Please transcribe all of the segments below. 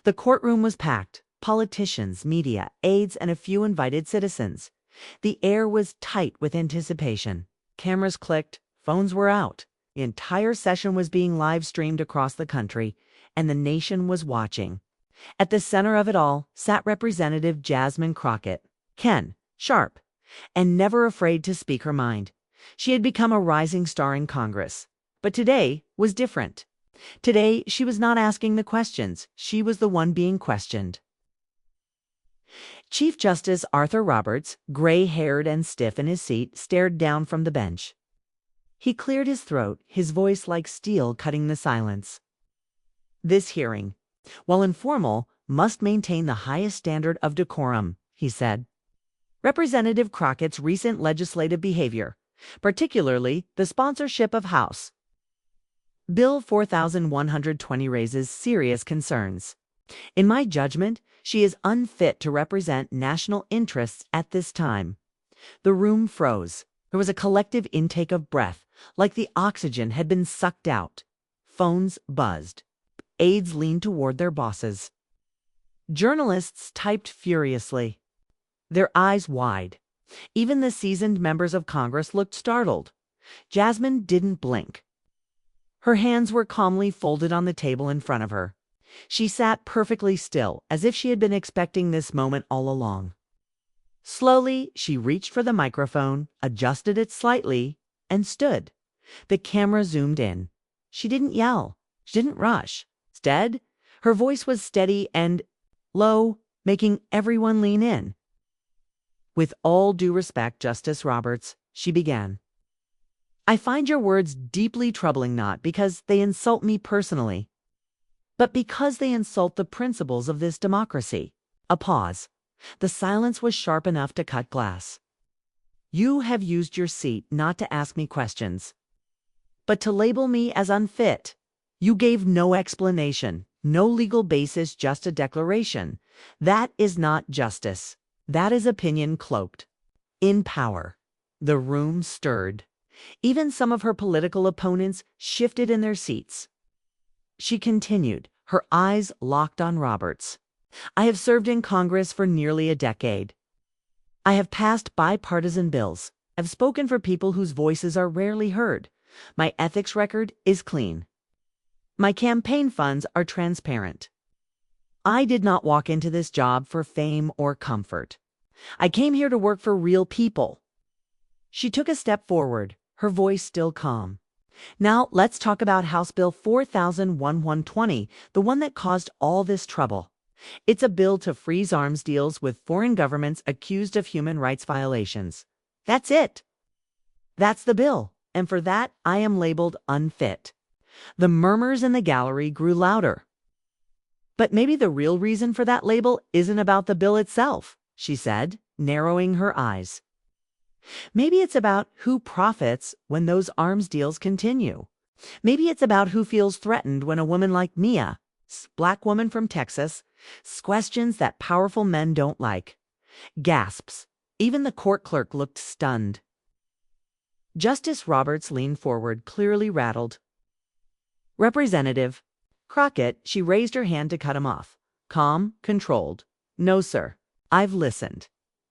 The courtroom was packed. Politicians, media, aides, and a few invited citizens. The air was tight with anticipation. Cameras clicked, phones were out. The entire session was being live-streamed across the country, and the nation was watching. At the center of it all sat Representative Jasmine Crockett, Ken, sharp, and never afraid to speak her mind. She had become a rising star in Congress. But today was different. Today, she was not asking the questions. She was the one being questioned. Chief Justice Arthur Roberts, gray-haired and stiff in his seat, stared down from the bench. He cleared his throat, his voice like steel cutting the silence. This hearing, while informal, must maintain the highest standard of decorum, he said. Representative Crockett's recent legislative behavior, particularly the sponsorship of House Bill 4120, raises serious concerns. In my judgment, she is unfit to represent national interests at this time. The room froze. There was a collective intake of breath, like the oxygen had been sucked out. Phones buzzed. Aides leaned toward their bosses. Journalists typed furiously, their eyes wide. Even the seasoned members of Congress looked startled. Jasmine didn't blink. Her hands were calmly folded on the table in front of her. She sat perfectly still, as if she had been expecting this moment all along. Slowly, she reached for the microphone, adjusted it slightly, and stood. The camera zoomed in. She didn't yell. She didn't rush. Instead, her voice was steady and low, making everyone lean in. With all due respect, Justice Roberts, she began. I find your words deeply troubling, not because they insult me personally, but because they insult the principles of this democracy. A pause. The silence was sharp enough to cut glass. You have used your seat not to ask me questions, but to label me as unfit. You gave no explanation, no legal basis, just a declaration. That is not justice. That is opinion cloaked in power. The room stirred. Even some of her political opponents shifted in their seats. She continued, her eyes locked on Roberts. I have served in Congress for nearly a decade. I have passed bipartisan bills. I've spoken for people whose voices are rarely heard. My ethics record is clean. My campaign funds are transparent. I did not walk into this job for fame or comfort. I came here to work for real people. She took a step forward, her voice still calm. Now let's talk about House Bill 4120, the one that caused all this trouble. It's a bill to freeze arms deals with foreign governments accused of human rights violations. That's it. That's the bill, and for that I am labeled unfit. The murmurs in the gallery grew louder. But maybe the real reason for that label isn't about the bill itself, she said, narrowing her eyes. Maybe it's about who profits when those arms deals continue. Maybe it's about who feels threatened when a woman like Mia, black woman from Texas, questions that powerful men don't like. Gasps. Even the court clerk looked stunned. Justice Roberts leaned forward, clearly rattled. Representative Crockett, she raised her hand to cut him off. Calm, controlled. No, sir. I've listened.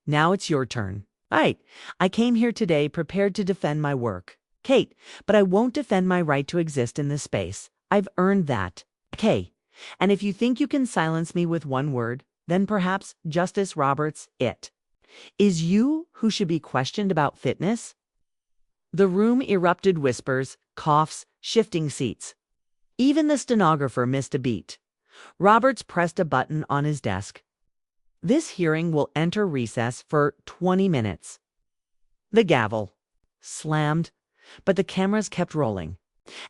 Now it's your turn. Right. I came here today prepared to defend my work. Kate, but I won't defend my right to exist in this space. I've earned that. Okay. And if you think you can silence me with one word, then perhaps, Justice Roberts, it is you who should be questioned about fitness? The room erupted whispers, coughs, shifting seats. Even the stenographer missed a beat. Roberts pressed a button on his desk. This hearing will enter recess for 20 minutes. The gavel slammed, but the cameras kept rolling.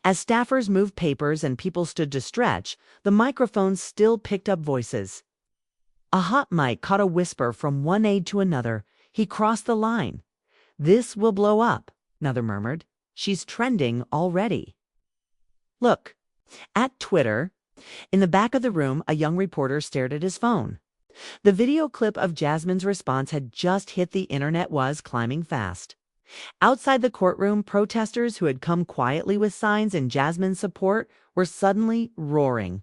As staffers moved papers and people stood to stretch, the microphones still picked up voices. A hot mic caught a whisper from one aide to another. He crossed the line. This will blow up, another murmured. She's trending already. Look, at Twitter. In the back of the room, a young reporter stared at his phone. The video clip of Jasmine's response had just hit the internet, was climbing fast. Outside the courtroom, protesters who had come quietly with signs in Jasmine's support were suddenly roaring.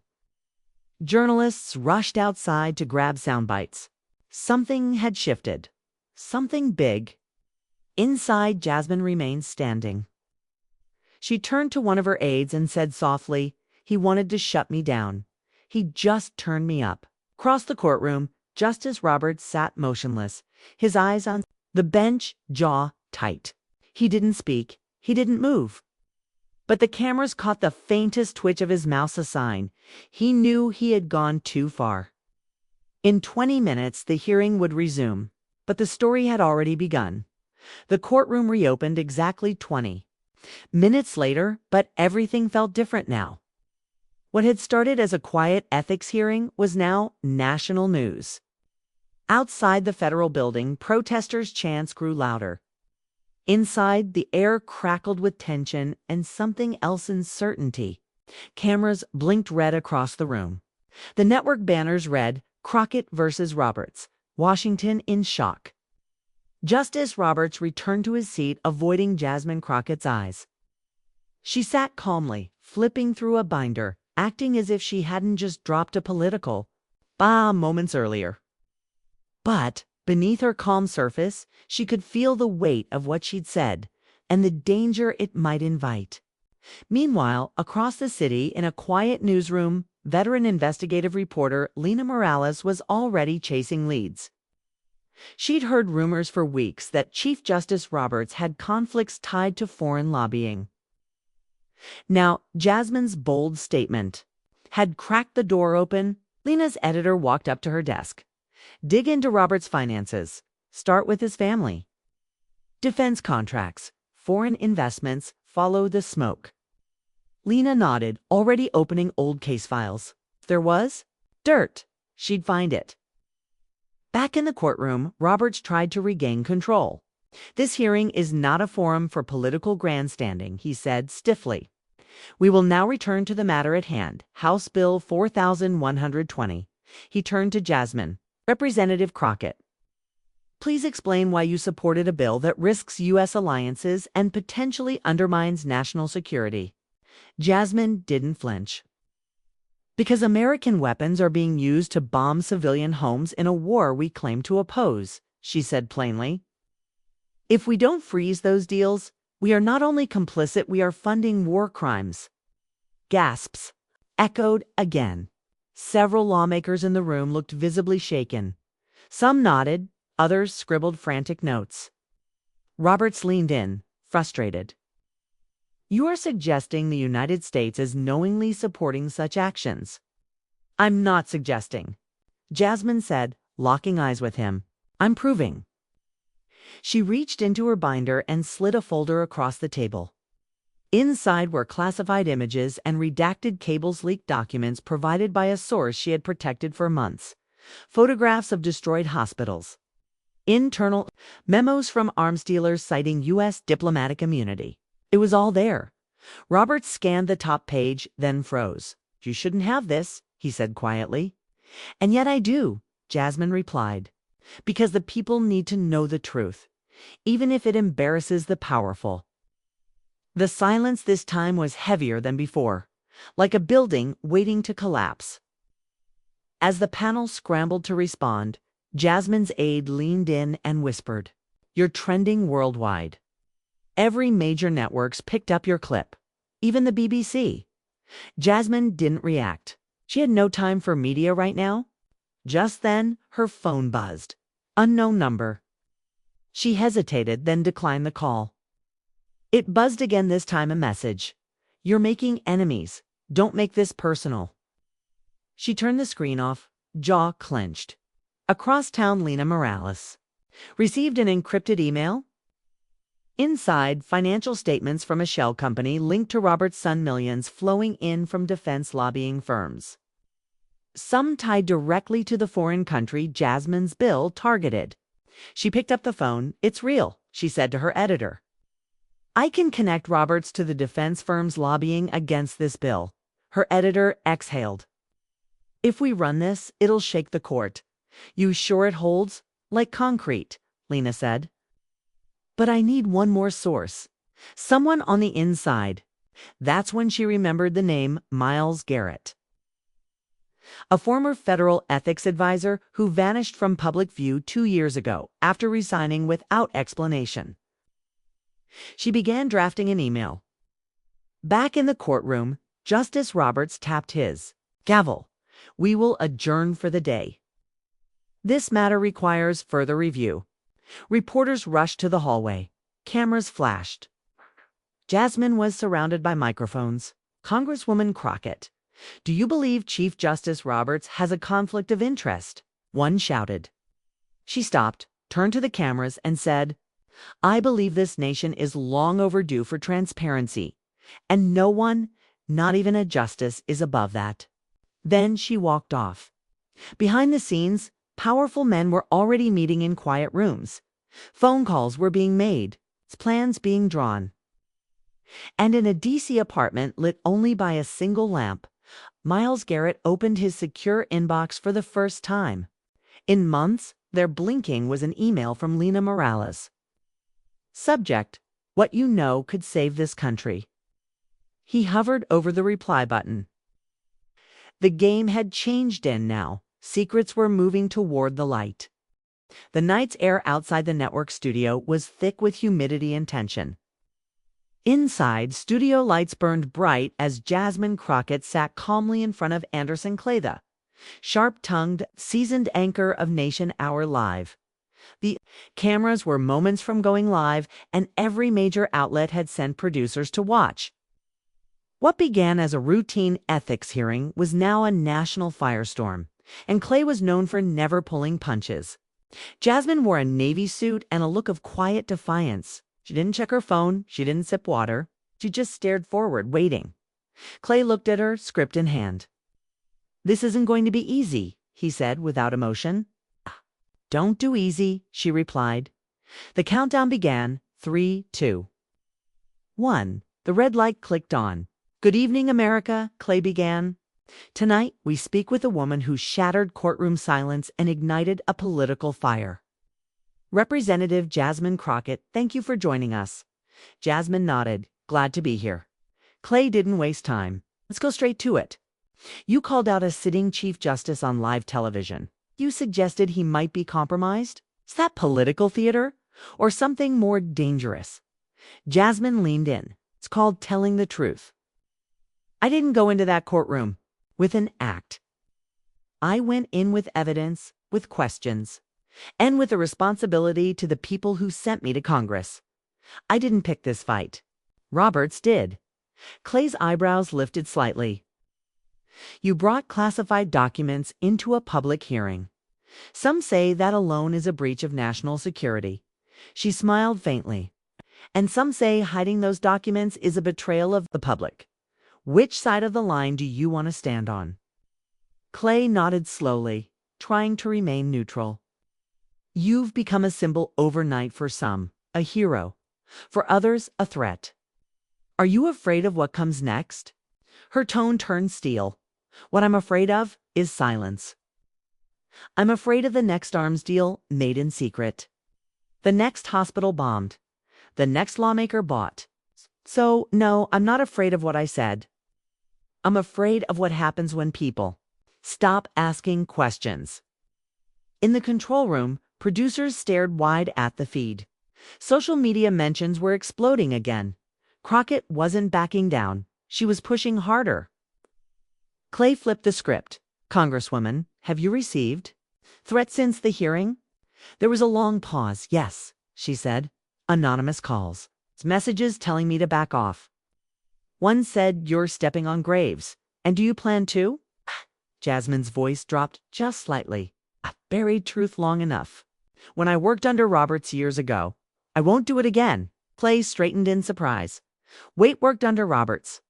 Journalists rushed outside to grab sound bites. Something had shifted. Something big. Inside, Jasmine remained standing. She turned to one of her aides and said softly, "He wanted to shut me down. He just turned me up." Across the courtroom, Justice Roberts sat motionless, his eyes on the bench, jaw tight. He didn't speak. He didn't move. But the cameras caught the faintest twitch of his mouth, a sign. He knew he had gone too far. In 20 minutes, the hearing would resume, but the story had already begun. The courtroom reopened exactly 20 minutes later, but everything felt different now. What had started as a quiet ethics hearing was now national news. Outside the federal building, protesters' chants grew louder. Inside, the air crackled with tension and something else, uncertainty. Cameras blinked red across the room. The network banners read, "Crockett versus Roberts, Washington in shock." Justice Roberts returned to his seat, avoiding Jasmine Crockett's eyes. She sat calmly, flipping through a binder, acting as if she hadn't just dropped a political moments earlier. But beneath her calm surface, she could feel the weight of what she'd said and the danger it might invite. Meanwhile, across the city, in a quiet newsroom, veteran investigative reporter Lena Morales was already chasing leads. She'd heard rumors for weeks that Chief Justice Roberts had conflicts tied to foreign lobbying. Now, Jasmine's bold statement had cracked the door open. Lena's editor walked up to her desk. "Dig into Robert's finances. Start with his family. Defense contracts, foreign investments, follow the smoke." Lena nodded, already opening old case files. If there was dirt, she'd find it. Back in the courtroom, Roberts tried to regain control. "This hearing is not a forum for political grandstanding," he said stiffly. "We will now return to the matter at hand, House Bill 4120. He turned to Jasmine. "Representative Crockett, please explain why you supported a bill that risks U.S. alliances and potentially undermines national security." Jasmine didn't flinch. "Because American weapons are being used to bomb civilian homes in a war we claim to oppose," she said plainly. "If we don't freeze those deals, we are not only complicit, we are funding war crimes." Gasps echoed again. Several lawmakers in the room looked visibly shaken. Some nodded, others scribbled frantic notes. Roberts leaned in, frustrated. "You are suggesting the United States is knowingly supporting such actions." "I'm not suggesting," Jasmine said, locking eyes with him. "I'm proving." She reached into her binder and slid a folder across the table. Inside were classified images and redacted cables, leaked documents provided by a source she had protected for months. Photographs of destroyed hospitals. Internal memos from arms dealers citing U.S. diplomatic immunity. It was all there. Roberts scanned the top page, then froze. "You shouldn't have this," he said quietly. "And yet I do," Jasmine replied. "Because the people need to know the truth, even if it embarrasses the powerful." The silence this time was heavier than before, like a building waiting to collapse. As the panel scrambled to respond, Jasmine's aide leaned in and whispered, "You're trending worldwide. Every major network's picked up your clip, even the BBC." Jasmine didn't react. She had no time for media right now. Just then, her phone buzzed. Unknown number. She hesitated, then declined the call. It buzzed again, this time a message. "You're making enemies. Don't make this personal." She turned the screen off, jaw clenched. Across town, Lena Morales received an encrypted email. Inside, financial statements from a shell company linked to Robert's son, millions flowing in from defense lobbying firms. Some tied directly to the foreign country Jasmine's bill targeted. She picked up the phone. "It's real," she said to her editor. "I can connect Roberts to the defense firms lobbying against this bill." Her editor exhaled. "If we run this, it'll shake the court." "You sure it holds? Like concrete," Lena said. "But I need one more source. Someone on the inside." That's when she remembered the name Miles Garrett. a former federal ethics advisor who vanished from public view 2 years ago after resigning without explanation. She began drafting an email. Back in the courtroom, Justice Roberts tapped his gavel. We will adjourn for the day. This matter requires further review. Reporters rushed to the hallway. Cameras flashed. Jasmine was surrounded by microphones. Congresswoman Crockett, do you believe Chief Justice Roberts has a conflict of interest? One shouted. She stopped, turned to the cameras, and said, I believe this nation is long overdue for transparency, and no one, not even a justice, is above that. Then she walked off. Behind the scenes, powerful men were already meeting in quiet rooms. Phone calls were being made, plans being drawn. And in a D.C. apartment lit only by a single lamp, Miles Garrett opened his secure inbox for the first time. In months, there blinking was an email from Lena Morales. Subject, what you know could save this country. He hovered over the reply button. The game had changed now. Secrets were moving toward the light. The night's air outside the network studio was thick with humidity and tension. Inside, studio lights burned bright as Jasmine Crockett sat calmly in front of Anderson Clay, the sharp-tongued, seasoned anchor of Nation Hour Live. The cameras were moments from going live, and every major outlet had sent producers to watch. What began as a routine ethics hearing was now a national firestorm, and Clay was known for never pulling punches. Jasmine wore a navy suit and a look of quiet defiance. She didn't check her phone, she didn't sip water, she just stared forward, waiting. Clay looked at her, script in hand. This isn't going to be easy, he said without emotion. Don't do easy, she replied. The countdown began, 3, 2, 1. The red light clicked on. Good evening, America, Clay began. Tonight, we speak with a woman who shattered courtroom silence and ignited a political fire. Representative Jasmine Crockett, thank you for joining us. Jasmine nodded, glad to be here. Clay didn't waste time. Let's go straight to it. You called out a sitting Chief Justice on live television. You suggested he might be compromised? Is that political theater? Or something more dangerous? Jasmine leaned in. It's called telling the truth. I didn't go into that courtroom with an act. I went in with evidence, with questions, and with a responsibility to the people who sent me to Congress. I didn't pick this fight. Roberts did. Clay's eyebrows lifted slightly. You brought classified documents into a public hearing. Some say that alone is a breach of national security. She smiled faintly. And some say hiding those documents is a betrayal of the public. Which side of the line do you want to stand on? Clay nodded slowly, trying to remain neutral. You've become a symbol overnight for some, a hero. For others, a threat. Are you afraid of what comes next? Her tone turned steel. What I'm afraid of is silence. I'm afraid of the next arms deal made in secret. The next hospital bombed. The next lawmaker bought. So, no, I'm not afraid of what I said. I'm afraid of what happens when people stop asking questions. In the control room, producers stared wide at the feed. Social media mentions were exploding again. Crockett wasn't backing down. She was pushing harder. Clay flipped the script. Congresswoman, have you received threats since the hearing? There was a long pause. Yes, she said. Anonymous calls. Messages telling me to back off. One said you're stepping on graves. And do you plan to? Jasmine's voice dropped just slightly. I've buried truth long enough. When I worked under Roberts years ago, I won't do it again. Clay straightened in surprise. Wait, worked under Roberts.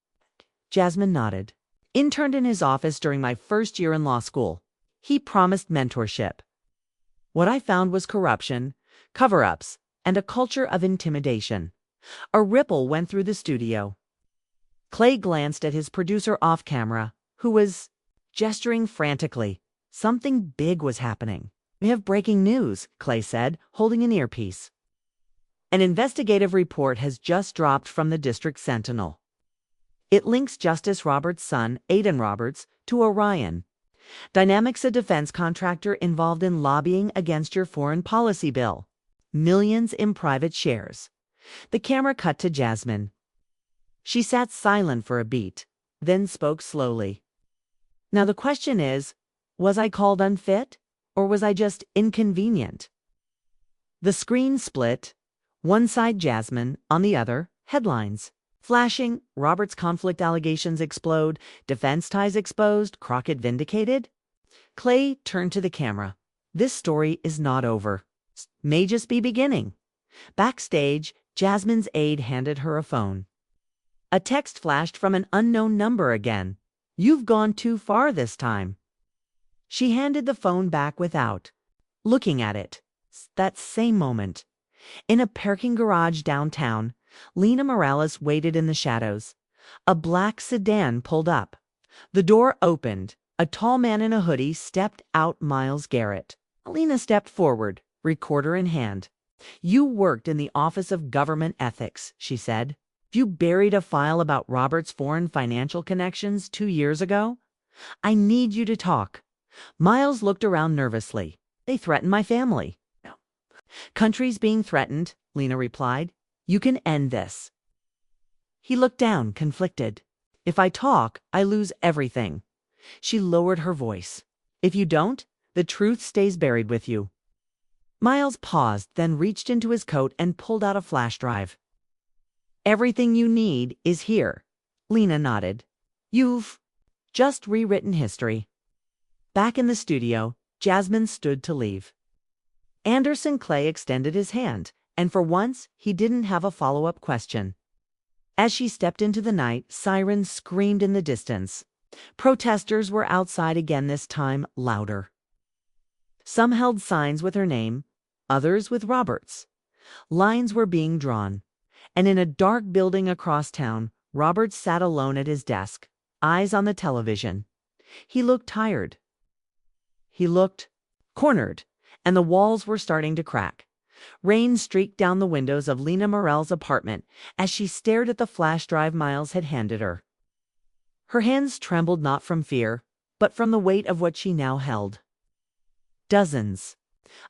Jasmine nodded. Interned in his office during my first year in law school. He promised mentorship. What I found was corruption, cover-ups, and a culture of intimidation. A ripple went through the studio. Clay glanced at his producer off camera, who was gesturing frantically. Something big was happening. We have breaking news, Clay said, holding an earpiece. An investigative report has just dropped from the District Sentinel. It links Justice Roberts' son, Aidan Roberts, to Orion. Dynamics, a defense contractor involved in lobbying against your foreign policy bill. Millions in private shares. The camera cut to Jasmine. She sat silent for a beat, then spoke slowly. Now the question is, was I called unfit, or was I just inconvenient? The screen split. One side Jasmine, on the other, headlines. Flashing, Roberts' conflict allegations explode, defense ties exposed, Crockett vindicated. Clay turned to the camera. This story is not over. May just be beginning. Backstage, Jasmine's aide handed her a phone. A text flashed from an unknown number again. You've gone too far this time. She handed the phone back without looking at it. That same moment, in a parking garage downtown, Lena Morales waited in the shadows. A black sedan pulled up. The door opened. A tall man in a hoodie stepped out. Miles Garrett. Lena stepped forward, recorder in hand. You worked in the Office of Government Ethics, she said. You buried a file about Robert's foreign financial connections 2 years ago? I need you to talk. Miles looked around nervously. They threatened my family. No. Country's being threatened, Lena replied. You can end this. He looked down, conflicted. If I talk, I lose everything. She lowered her voice. If you don't, the truth stays buried with you. Miles paused, then reached into his coat and pulled out a flash drive. Everything you need is here. Lena nodded. You've just rewritten history. Back in the studio, Jasmine stood to leave. Anderson Clay extended his hand, and for once, he didn't have a follow-up question. As she stepped into the night, sirens screamed in the distance. Protesters were outside again, this time louder. Some held signs with her name, others with Roberts. Lines were being drawn, and in a dark building across town, Roberts sat alone at his desk, eyes on the television. He looked tired. He looked cornered, and the walls were starting to crack. Rain streaked down the windows of Lena Morel's apartment as she stared at the flash drive Miles had handed her. Her hands trembled not from fear, but from the weight of what she now held. Dozens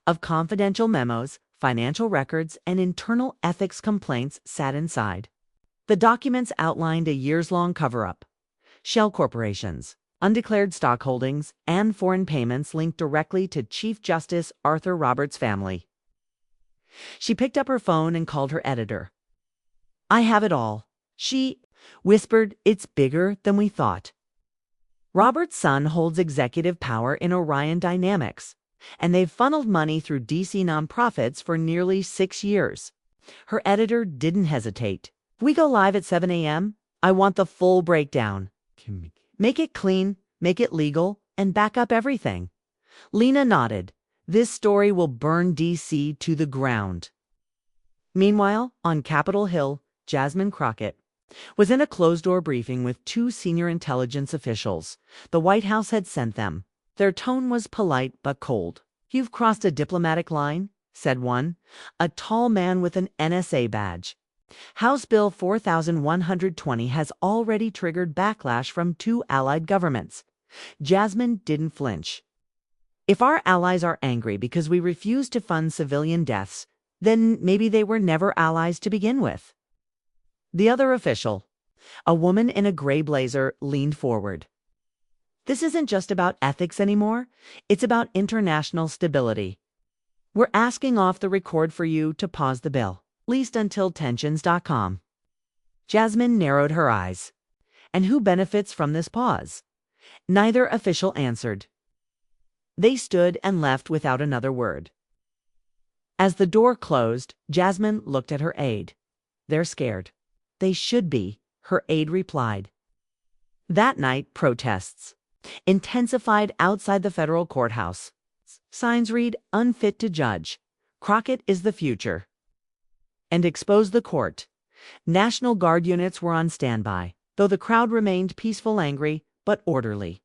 of confidential memos, financial records, and internal ethics complaints sat inside. The documents outlined a years-long cover-up. Shell corporations, undeclared stock holdings, and foreign payments linked directly to Chief Justice Arthur Roberts' family. She picked up her phone and called her editor. I have it all. She whispered, it's bigger than we thought. Robert's son holds executive power in Orion Dynamics, and they've funneled money through DC nonprofits for nearly 6 years. Her editor didn't hesitate. If we go live at 7 a.m., I want the full breakdown. Make it clean, make it legal, and back up everything. Lena nodded. This story will burn DC to the ground. Meanwhile, on Capitol Hill, Jasmine Crockett was in a closed-door briefing with 2 senior intelligence officials. The White House had sent them. Their tone was polite but cold. You've crossed a diplomatic line, said one, a tall man with an NSA badge. House Bill 4120 has already triggered backlash from 2 allied governments. Jasmine didn't flinch. If our allies are angry because we refuse to fund civilian deaths, then maybe they were never allies to begin with. The other official, a woman in a gray blazer, leaned forward. This isn't just about ethics anymore. It's about international stability. We're asking off the record for you to pause the bill, at least until tensions.com. Jasmine narrowed her eyes. And who benefits from this pause? Neither official answered. They stood and left without another word. As the door closed, Jasmine looked at her aide. They're scared. They should be, her aide replied. That night, protests intensified outside the federal courthouse. Signs read, unfit to judge. Crockett is the future. And expose the court. National Guard units were on standby, though the crowd remained peaceful, angry, but orderly.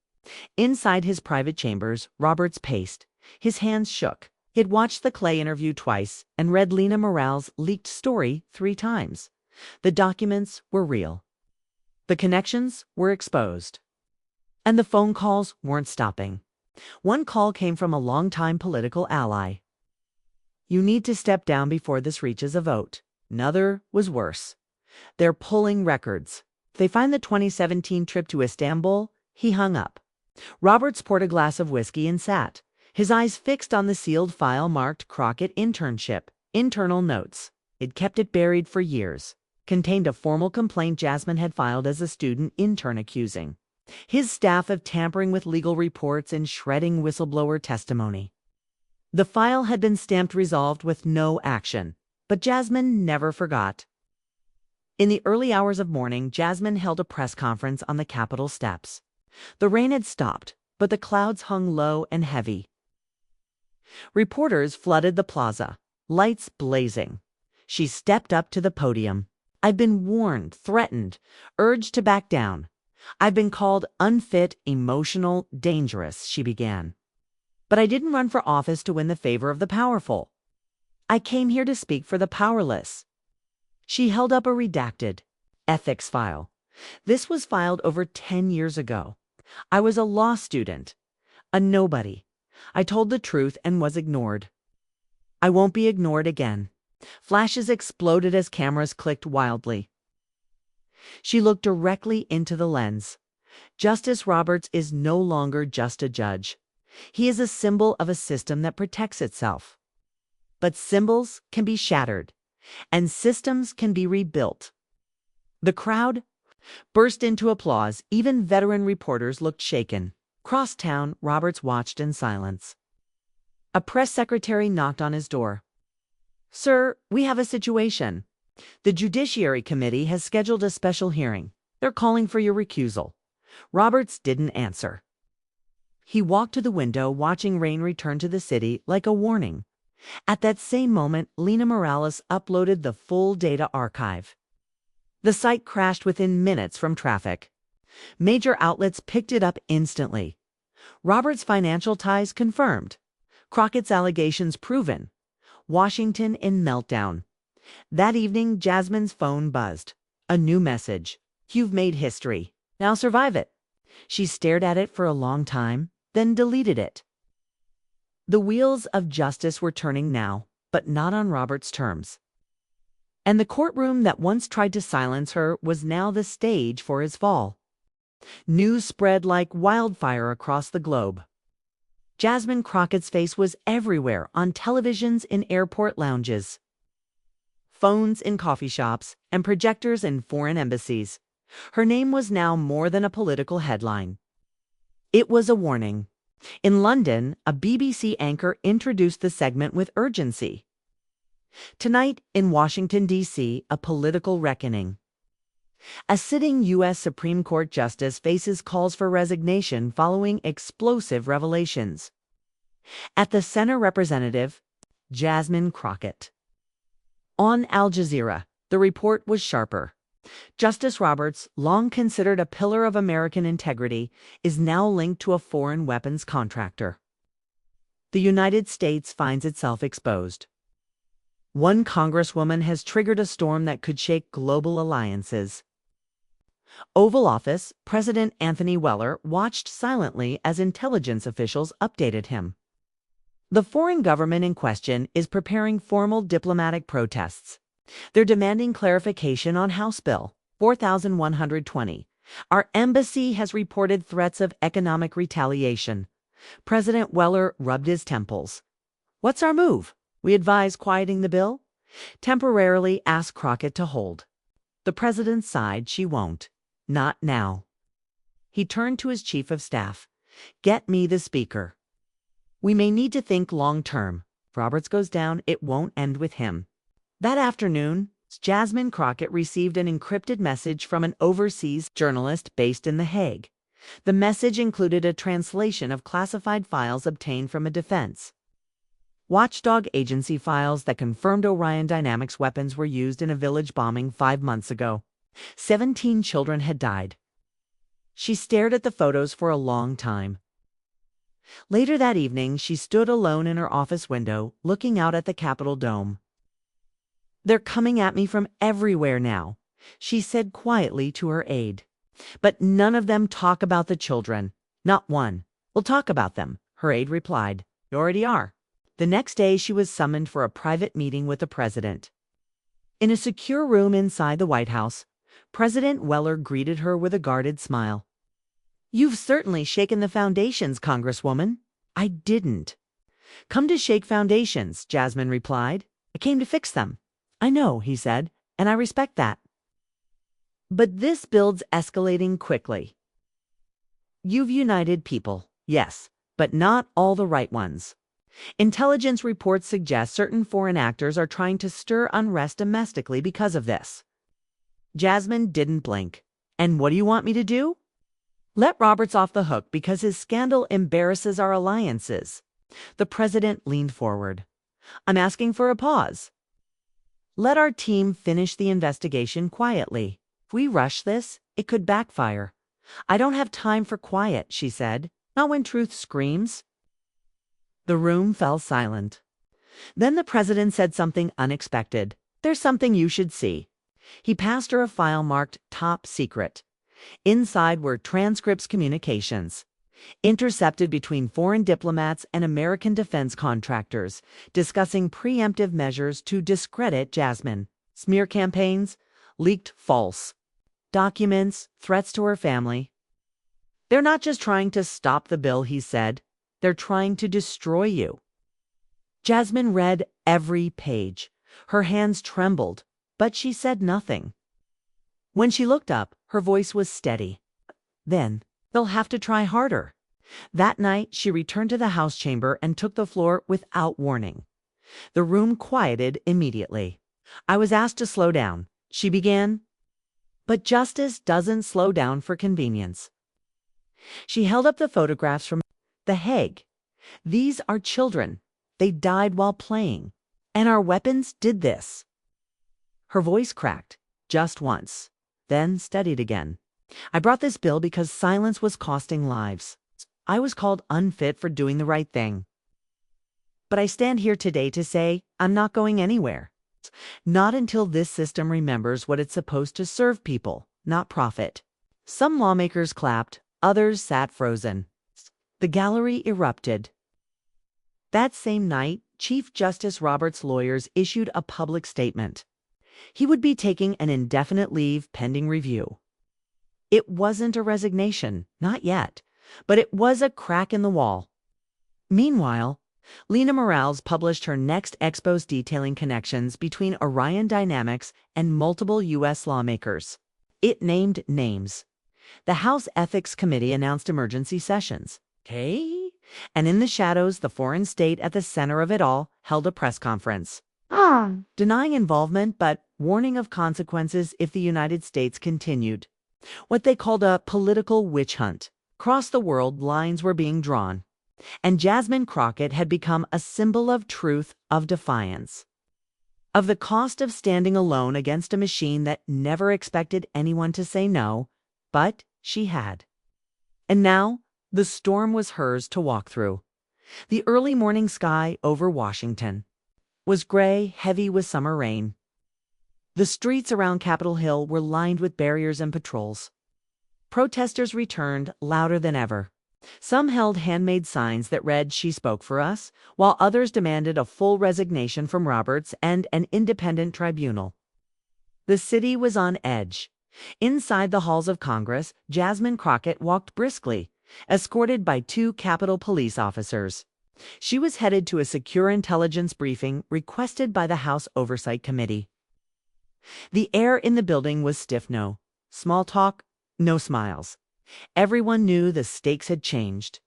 Inside his private chambers, Roberts paced. His hands shook. He had watched the Clay interview twice and read Lena Morel's leaked story 3 times. The documents were real. The connections were exposed. And the phone calls weren't stopping. One call came from a longtime political ally. "You need to step down before this reaches a vote." Another was worse. "They're pulling records." They find the 2017 trip to Istanbul. He hung up. Roberts poured a glass of whiskey and sat, his eyes fixed on the sealed file marked Crockett Internship. Internal notes. It kept it buried for years. Contained a formal complaint Jasmine had filed as a student intern accusing his staff of tampering with legal reports and shredding whistleblower testimony. The file had been stamped resolved with no action, but Jasmine never forgot. In the early hours of morning, Jasmine held a press conference on the Capitol steps. The rain had stopped, but the clouds hung low and heavy. Reporters flooded the plaza, lights blazing. She stepped up to the podium. "I've been warned, threatened, urged to back down. I've been called unfit, emotional, dangerous," she began. "But I didn't run for office to win the favor of the powerful. I came here to speak for the powerless." She held up a redacted ethics file. "This was filed over 10 years ago. I was a law student, a nobody. I told the truth and was ignored. I won't be ignored again." Flashes exploded as cameras clicked wildly. She looked directly into the lens. Justice Roberts is no longer just a judge. He is a symbol of a system that protects itself. But symbols can be shattered, and systems can be rebuilt. The crowd burst into applause. Even veteran reporters looked shaken. Crosstown, Roberts watched in silence. A press secretary knocked on his door. "Sir, we have a situation. The Judiciary Committee has scheduled a special hearing. They're calling for your recusal." Roberts didn't answer. He walked to the window, watching rain return to the city like a warning. At that same moment, Lena Morales uploaded the full data archive. The site crashed within minutes from traffic. Major outlets picked it up instantly. Roberts' financial ties confirmed. Crockett's allegations proven. Washington in meltdown. That evening, Jasmine's phone buzzed. A new message. "You've made history. Now survive it." She stared at it for a long time, then deleted it. The wheels of justice were turning now, but not on Roberts' terms. And the courtroom that once tried to silence her was now the stage for his fall. News spread like wildfire across the globe. Jasmine Crockett's face was everywhere, on televisions in airport lounges, phones in coffee shops, and projectors in foreign embassies. Her name was now more than a political headline. It was a warning. In London, a BBC anchor introduced the segment with urgency. Tonight, in Washington, D.C., a political reckoning. A sitting U.S. Supreme Court justice faces calls for resignation following explosive revelations. At the center, Representative Jasmine Crockett. On Al Jazeera, the report was sharper. Justice Roberts, long considered a pillar of American integrity, is now linked to a foreign weapons contractor. The United States finds itself exposed. One congresswoman has triggered a storm that could shake global alliances. Oval Office, President Anthony Weller watched silently as intelligence officials updated him. The foreign government in question is preparing formal diplomatic protests. They're demanding clarification on House Bill 4120. Our embassy has reported threats of economic retaliation. President Weller rubbed his temples. "What's our move? We advise quieting the bill? Temporarily ask Crockett to hold." The president sighed. "She won't. Not now." He turned to his chief of staff. "Get me the speaker. We may need to think long term. If Roberts goes down, it won't end with him." That afternoon, Jasmine Crockett received an encrypted message from an overseas journalist based in The Hague. The message included a translation of classified files obtained from a defense watchdog agency, files that confirmed Orion Dynamics weapons were used in a village bombing 5 months ago. 17 children had died. She stared at the photos for a long time. Later that evening, she stood alone in her office window, looking out at the Capitol dome. "They're coming at me from everywhere now," she said quietly to her aide. "But none of them talk about the children. Not one. We'll talk about them. her aide replied. You already are. The next day, she was summoned for a private meeting with the president. In a secure room inside the White House, President Weller greeted her with a guarded smile. You've certainly shaken the foundations, Congresswoman. I didn't. Come to shake foundations, Jasmine replied. I came to fix them. I know, he said, and I respect that. But this build's escalating quickly. You've united people, yes, but not all the right ones. Intelligence reports suggest certain foreign actors are trying to stir unrest domestically because of this. Jasmine didn't blink. And what do you want me to do? Let Roberts off the hook because his scandal embarrasses our alliances. The president leaned forward. I'm asking for a pause. Let our team finish the investigation quietly. If we rush this, it could backfire. I don't have time for quiet, she said. Not when truth screams. The room fell silent. Then the president said something unexpected. There's something you should see. He passed her a file marked Top Secret. Inside were transcripts communications, intercepted between foreign diplomats and American defense contractors, discussing preemptive measures to discredit Jasmine. Smear campaigns, leaked false documents, threats to her family. They're not just trying to stop the bill, he said. They're trying to destroy you. Jasmine read every page. Her hands trembled, but she said nothing. When she looked up, her voice was steady. Then, they'll have to try harder. That night, she returned to the House chamber and took the floor without warning. The room quieted immediately. I was asked to slow down, she began. But justice doesn't slow down for convenience. She held up the photographs from The Hague. These are children. They died while playing. And our weapons did this. Her voice cracked, just once, then steadied again. I brought this bill because silence was costing lives. I was called unfit for doing the right thing. But I stand here today to say I'm not going anywhere. Not until this system remembers what it's supposed to serve people, not profit. Some lawmakers clapped, others sat frozen. The gallery erupted. That same night, Chief Justice Roberts' lawyers issued a public statement. He would be taking an indefinite leave pending review. It wasn't a resignation, not yet, but it was a crack in the wall. Meanwhile, Lena Morales published her next expose detailing connections between Orion Dynamics and multiple U.S. lawmakers. It named names. The House Ethics Committee announced emergency sessions. Okay? And in the shadows, the foreign state at the center of it all held a press conference. Denying involvement, but warning of consequences if the United States continued. What they called a political witch hunt. Across the world, lines were being drawn. And Jasmine Crockett had become a symbol of truth, of defiance. Of the cost of standing alone against a machine that never expected anyone to say no, but she had. And now, the storm was hers to walk through. The early morning sky over Washington was gray, heavy with summer rain. The streets around Capitol Hill were lined with barriers and patrols. Protesters returned, louder than ever. Some held handmade signs that read, "She spoke for us," while others demanded a full resignation from Roberts and an independent tribunal. The city was on edge. Inside the halls of Congress, Jasmine Crockett walked briskly, escorted by 2 Capitol Police officers. She was headed to a secure intelligence briefing requested by the House Oversight Committee. The air in the building was stiff. No small talk, no smiles. Everyone knew the stakes had changed.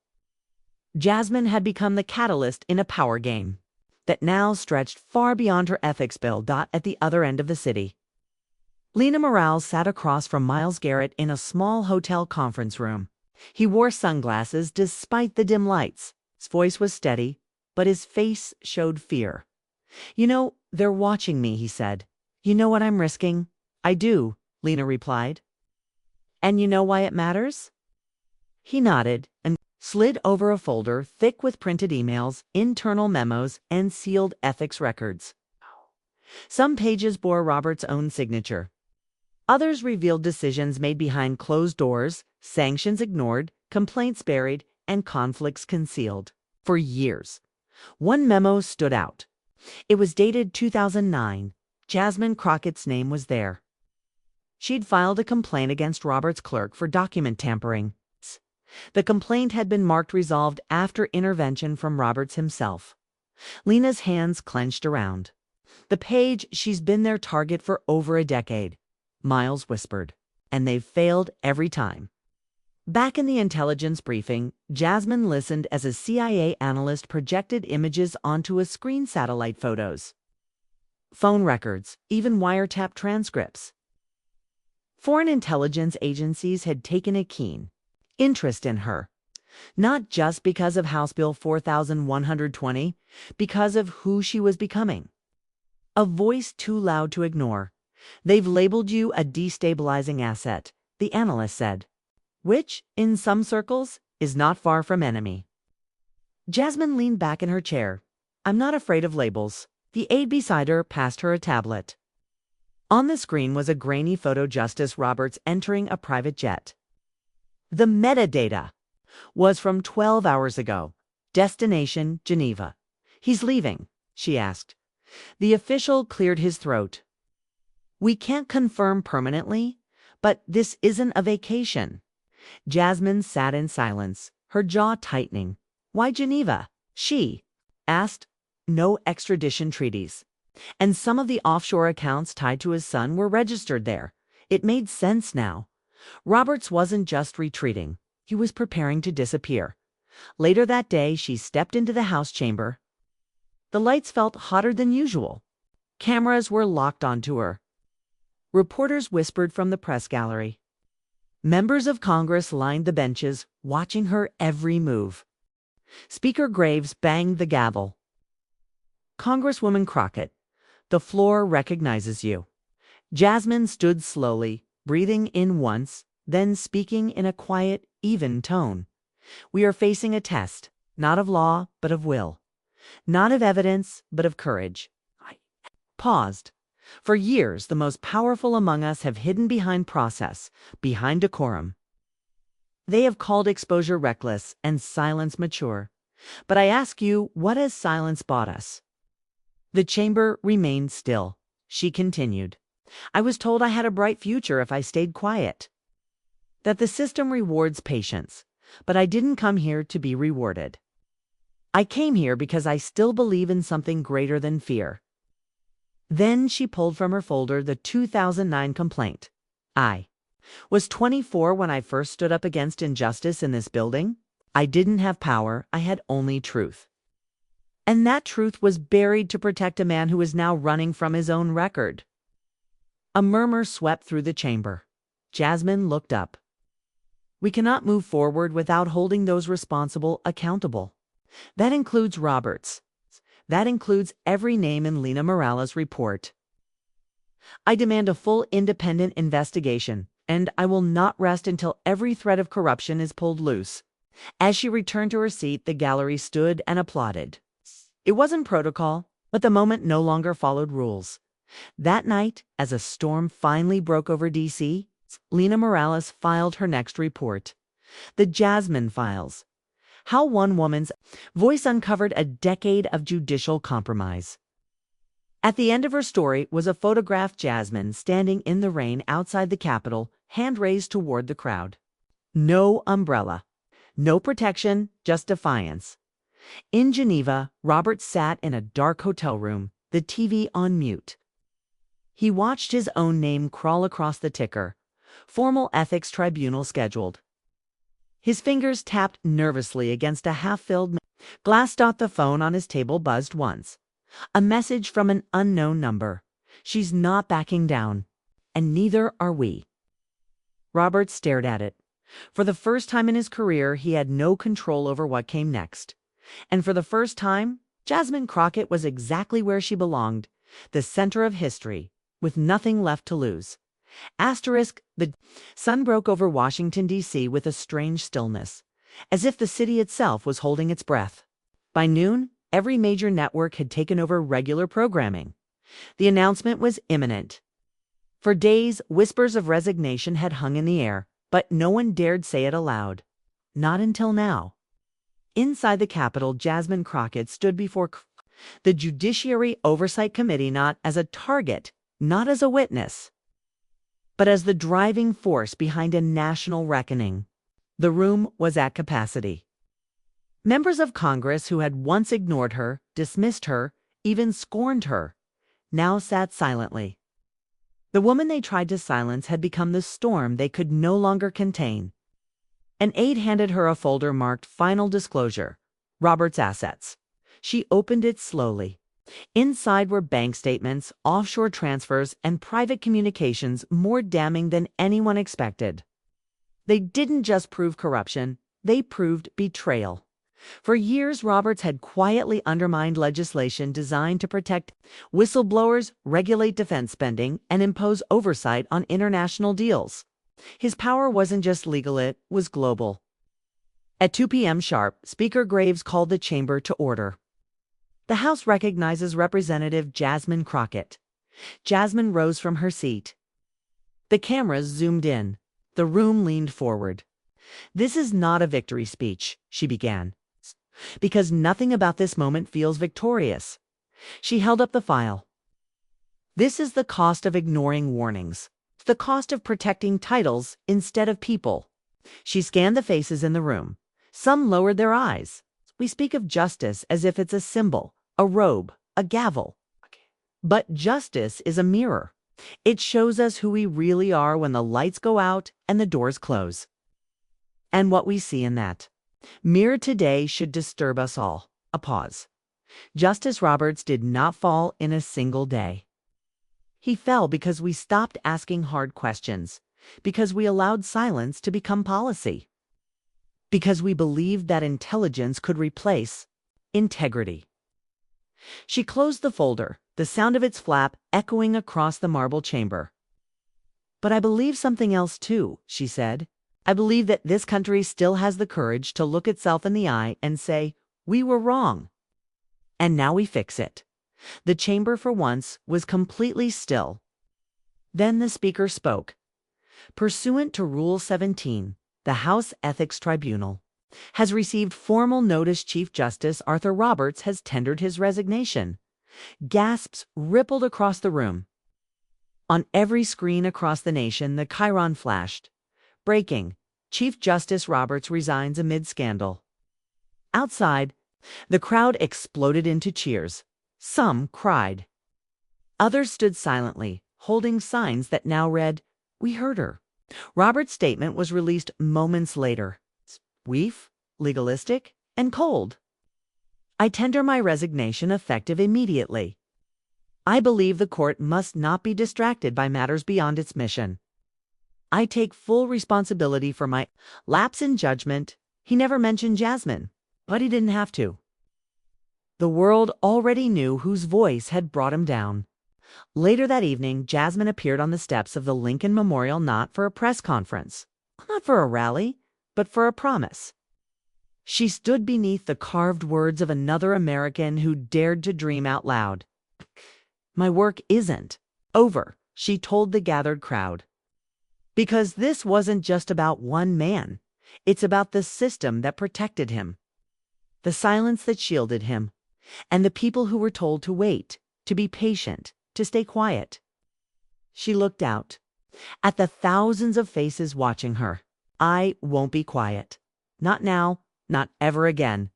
Jasmine had become the catalyst in a power game that now stretched far beyond her ethics bill. At the other end of the city, Lena Morales sat across from Miles Garrett in a small hotel conference room. He wore sunglasses despite the dim lights. His voice was steady, but his face showed fear. "You know, they're watching me," he said. "You know what I'm risking?" "I do," Lena replied. "And you know why it matters?" He nodded and slid over a folder thick with printed emails, internal memos, and sealed ethics records. Some pages bore Robert's own signature. Others revealed decisions made behind closed doors, sanctions ignored, complaints buried, and conflicts concealed. For years. One memo stood out. It was dated 2009. Jasmine Crockett's name was there. She'd filed a complaint against Robert's clerk for document tampering. The complaint had been marked resolved after intervention from Roberts himself. Lena's hands clenched around. "The page, she's been their target for over a decade," Miles whispered. "And they've failed every time." Back in the intelligence briefing, Jasmine listened as a CIA analyst projected images onto a screen, satellite photos, phone records, even wiretap transcripts. Foreign intelligence agencies had taken a keen interest in her, not just because of House Bill 4120, because of who she was becoming. A voice too loud to ignore. "They've labeled you a destabilizing asset," the analyst said, which, in some circles, is not far from enemy. Jasmine leaned back in her chair. "I'm not afraid of labels." The aide beside her passed her a tablet. On the screen was a grainy photo, Justice Roberts entering a private jet. The metadata was from 12 hours ago. Destination, Geneva. "He's leaving?" she asked. The official cleared his throat. "We can't confirm permanently, but this isn't a vacation." Jasmine sat in silence, her jaw tightening. "Why Geneva?" she asked. "No extradition treaties. And some of the offshore accounts tied to his son were registered there." It made sense now. Roberts wasn't just retreating. He was preparing to disappear. Later that day, she stepped into the House chamber. The lights felt hotter than usual. Cameras were locked onto her. Reporters whispered from the press gallery. Members of Congress lined the benches, watching her every move. Speaker Graves banged the gavel. "Congresswoman Crockett, the floor recognizes you." Jasmine stood slowly, breathing in once, then speaking in a quiet, even tone. "We are facing a test, not of law, but of will. Not of evidence, but of courage." I paused. For years, the most powerful among us have hidden behind process, behind decorum. They have called exposure reckless and silence mature. But I ask you, what has silence bought us? The chamber remained still. She continued. "I was told I had a bright future if I stayed quiet. That the system rewards patience. But I didn't come here to be rewarded. I came here because I still believe in something greater than fear." Then she pulled from her folder the 2009 complaint. "I was 24 when I first stood up against injustice in this building. I didn't have power, I had only truth. And that truth was buried to protect a man who is now running from his own record." A murmur swept through the chamber. Jasmine looked up. "We cannot move forward without holding those responsible accountable. That includes Roberts. That includes every name in Lena Morales' report. I demand a full independent investigation, and I will not rest until every thread of corruption is pulled loose." As she returned to her seat, the gallery stood and applauded. It wasn't protocol, but the moment no longer followed rules. That night, as a storm finally broke over D.C., Lena Morales filed her next report. The Jasmine Files. How one woman's voice uncovered a decade of judicial compromise. At the end of her story was a photographed Jasmine standing in the rain outside the Capitol, hand raised toward the crowd. No umbrella. No protection, just defiance. In Geneva, Robert sat in a dark hotel room, the TV on mute. He watched his own name crawl across the ticker. Formal ethics tribunal scheduled. His fingers tapped nervously against a half-filled glass. The phone on his table buzzed once. A message from an unknown number. "She's not backing down. And neither are we." Robert stared at it. For the first time in his career, he had no control over what came next. And for the first time, Jasmine Crockett was exactly where she belonged, the center of history, with nothing left to lose. Asterisk, the sun broke over Washington, D.C. with a strange stillness, as if the city itself was holding its breath. By noon, every major network had taken over regular programming. The announcement was imminent. For days, whispers of resignation had hung in the air, but no one dared say it aloud. Not until now. Inside the Capitol, Jasmine Crockett stood before the Judiciary Oversight Committee not as a target, not as a witness, but as the driving force behind a national reckoning. The room was at capacity. Members of Congress who had once ignored her, dismissed her, even scorned her, now sat silently. The woman they tried to silence had become the storm they could no longer contain. An aide handed her a folder marked Final Disclosure, Roberts' Assets. She opened it slowly. Inside were bank statements, offshore transfers, and private communications more damning than anyone expected. They didn't just prove corruption, they proved betrayal. For years, Roberts had quietly undermined legislation designed to protect whistleblowers, regulate defense spending, and impose oversight on international deals. His power wasn't just legal, it was global. At 2 p.m. sharp, Speaker Graves called the chamber to order. The House recognizes Representative Jasmine Crockett. Jasmine rose from her seat. The cameras zoomed in. The room leaned forward. "This is not a victory speech," she began, "because nothing about this moment feels victorious." She held up the file. "This is the cost of ignoring warnings, the cost of protecting titles instead of people." She scanned the faces in the room. Some lowered their eyes. We speak of justice as if it's a symbol, a robe, a gavel. But justice is a mirror. It shows us who we really are when the lights go out and the doors close. And what we see in that mirror today should disturb us all. A pause. Justice Roberts did not fall in a single day. He fell because we stopped asking hard questions, because we allowed silence to become policy, because we believed that intelligence could replace integrity. She closed the folder, the sound of its flap echoing across the marble chamber. "But I believe something else too," she said. "I believe that this country still has the courage to look itself in the eye and say, 'We were wrong.' And now we fix it." The chamber for once was completely still. Then the Speaker spoke. "Pursuant to Rule 17, the House Ethics Tribunal has received formal notice Chief Justice Arthur Roberts has tendered his resignation." Gasps rippled across the room. On every screen across the nation, the chyron flashed. Breaking. Chief Justice Roberts resigns amid scandal. Outside, the crowd exploded into cheers. Some cried. Others stood silently, holding signs that now read, "We heard her." Roberts' statement was released moments later. Brief, legalistic, and cold. "I tender my resignation effective immediately. I believe the court must not be distracted by matters beyond its mission. I take full responsibility for my lapse in judgment." He never mentioned Jasmine, but he didn't have to. The world already knew whose voice had brought him down. Later that evening, Jasmine appeared on the steps of the Lincoln Memorial not for a press conference, not for a rally, but for a promise. She stood beneath the carved words of another American who dared to dream out loud. "My work isn't over," she told the gathered crowd. Because this wasn't just about one man. It's about the system that protected him, the silence that shielded him, and the people who were told to wait, to be patient, to stay quiet. She looked out at the thousands of faces watching her. "I won't be quiet. Not now, not ever again."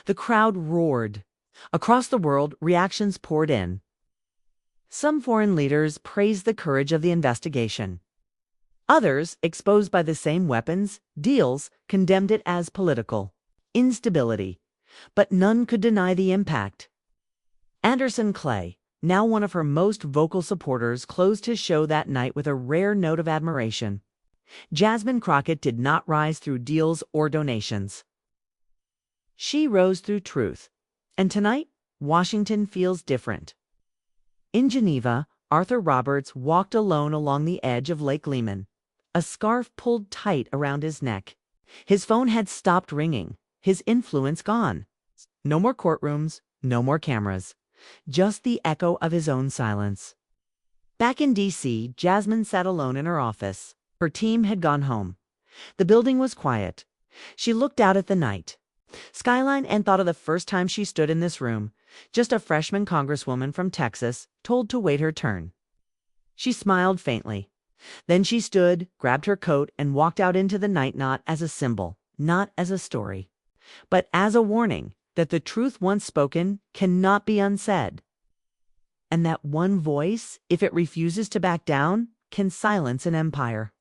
The crowd roared. Across the world, reactions poured in. Some foreign leaders praised the courage of the investigation. Others, exposed by the same weapons, deals, condemned it as political instability. But none could deny the impact. Anderson Clay, now one of her most vocal supporters, closed his show that night with a rare note of admiration. Jasmine Crockett did not rise through deals or donations. She rose through truth. And tonight, Washington feels different. In Geneva, Arthur Roberts walked alone along the edge of Lake Lehman, a scarf pulled tight around his neck. His phone had stopped ringing, his influence gone. No more courtrooms, no more cameras, just the echo of his own silence. Back in D.C., Jasmine sat alone in her office. Her team had gone home. The building was quiet. She looked out at the night. Skyline and thought of the first time she stood in this room, just a freshman congresswoman from Texas, told to wait her turn. She smiled faintly. Then she stood, grabbed her coat, and walked out into the night, not as a symbol, not as a story, but as a warning that the truth once spoken cannot be unsaid, and that one voice, if it refuses to back down, can silence an empire.